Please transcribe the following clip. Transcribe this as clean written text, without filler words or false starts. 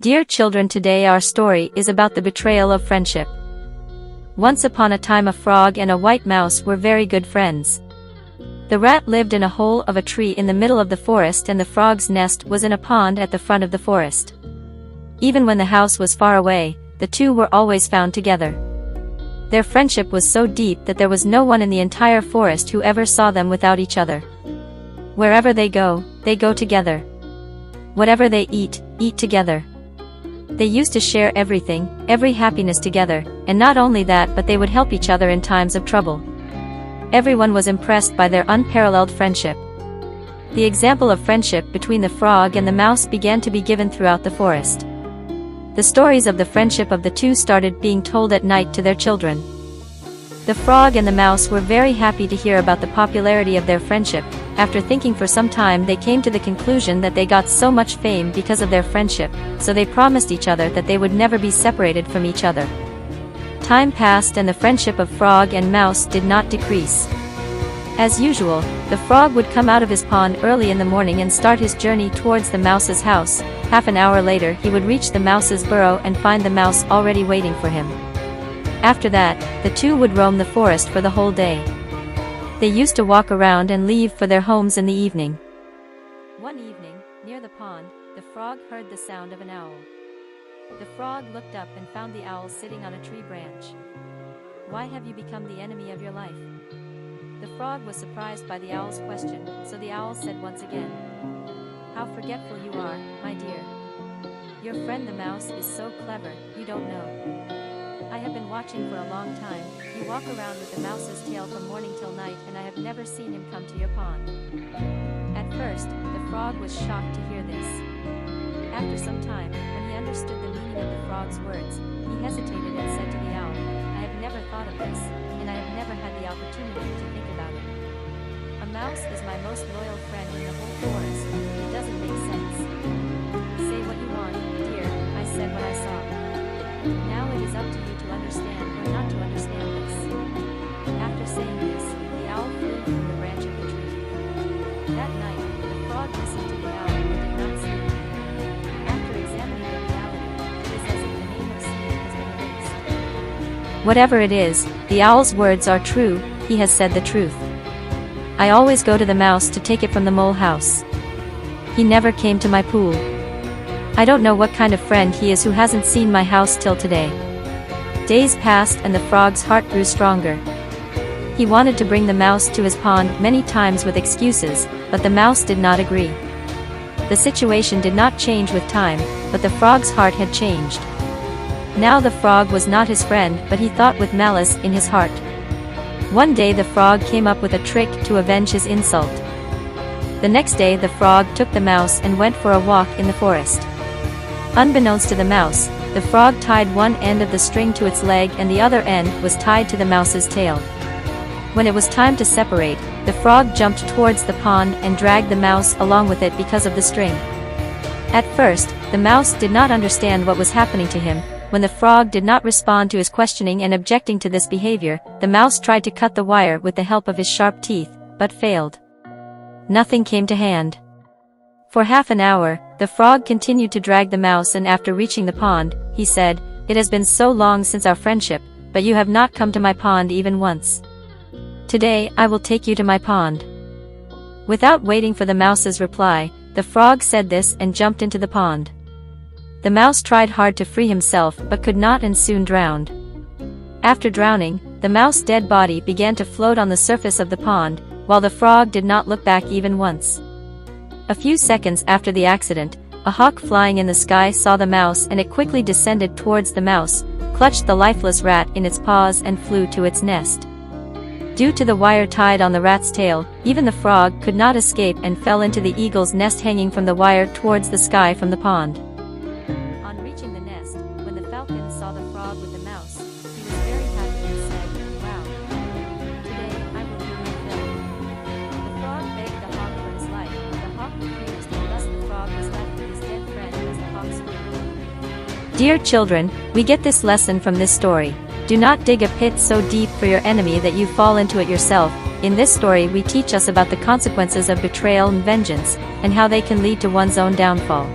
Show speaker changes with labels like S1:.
S1: Dear children, today our story is about the betrayal of friendship. Once upon a time a frog and a white mouse were very good friends. The rat lived in a hole of a tree in the middle of the forest, and the frog's nest was in a pond at the front of the forest. Even when the house was far away, the two were always found together. Their friendship was so deep that there was no one in the entire forest who ever saw them without each other. Wherever they go together. Whatever they eat together. They used to share everything, every happiness together, and not only that, but they would help each other in times of trouble. Everyone was impressed by their unparalleled friendship. The example of friendship between the frog and the mouse began to be given throughout the forest. The stories of the friendship of the two started being told at night to their children. The frog and the mouse were very happy to hear about the popularity of their friendship. After thinking for some time, they came to the conclusion that they got so much fame because of their friendship, so they promised each other that they would never be separated from each other. Time passed and the friendship of frog and mouse did not decrease. As usual, the frog would come out of his pond early in the morning and start his journey towards the mouse's house. Half an hour later he would reach the mouse's burrow and find the mouse already waiting for him. After that, the two would roam the forest for the whole day. They used to walk around and leave for their homes in the evening. One evening, near the pond, the frog heard the sound of an owl. The frog looked up and found the owl sitting on a tree branch. "Why have you become the enemy of your life?" The frog was surprised by the owl's question, so the owl said once again, "How forgetful you are, my dear. Your friend the mouse is so clever, you don't know. I have been watching for a long time. You walk around with the mouse's tail from morning till night, and I have never seen him come to your pond." At first, the frog was shocked to hear this. After some time, when he understood the meaning of the frog's words, he hesitated and said to the owl, "I have never thought of this, and I have never had the opportunity to think about it. A mouse is my most loyal friend in the whole forest. It doesn't make sense." "Say what you want, dear," I said when I saw. "Now it is up to you to understand or not to understand this." After saying this, the owl flew from the branch of the tree. That night, the frog listened to the owl and did not sleep. After examining the reality, it is as if the name of sleep has been erased. "Whatever it is, the owl's words are true, he has said the truth. I always go to the mouse to take it from the mole house. He never came to my pool. I don't know what kind of friend he is who hasn't seen my house till today." Days passed and the frog's heart grew stronger. He wanted to bring the mouse to his pond many times with excuses, but the mouse did not agree. The situation did not change with time, but the frog's heart had changed. Now the frog was not his friend, but he thought with malice in his heart. One day the frog came up with a trick to avenge his insult. The next day the frog took the mouse and went for a walk in the forest. Unbeknownst to the mouse, the frog tied one end of the string to its leg and the other end was tied to the mouse's tail. When it was time to separate, the frog jumped towards the pond and dragged the mouse along with it because of the string. At first, the mouse did not understand what was happening to him. When the frog did not respond to his questioning and objecting to this behavior, the mouse tried to cut the wire with the help of his sharp teeth, but failed. Nothing came to hand. For half an hour, the frog continued to drag the mouse, and after reaching the pond, he said, "It has been so long since our friendship, but you have not come to my pond even once. Today I will take you to my pond." Without waiting for the mouse's reply, the frog said this and jumped into the pond. The mouse tried hard to free himself but could not and soon drowned. After drowning, the mouse's dead body began to float on the surface of the pond, while the frog did not look back even once. A few seconds after the accident, a hawk flying in the sky saw the mouse and it quickly descended towards the mouse, clutched the lifeless rat in its paws and flew to its nest. Due to the wire tied on the rat's tail, even the frog could not escape and fell into the eagle's nest hanging from the wire towards the sky from the pond. On reaching the nest, when the falcon saw the frog with the mouse, he was very happy and said, "Wow, today I will do my fill." The frog begged the hawk for his life, but the hawk refused, and thus the frog was left with his dead friend as the hawk flew. Dear children, we get this lesson from this story. Do not dig a pit so deep for your enemy that you fall into it yourself. In this story we teach us about the consequences of betrayal and vengeance, and how they can lead to one's own downfall.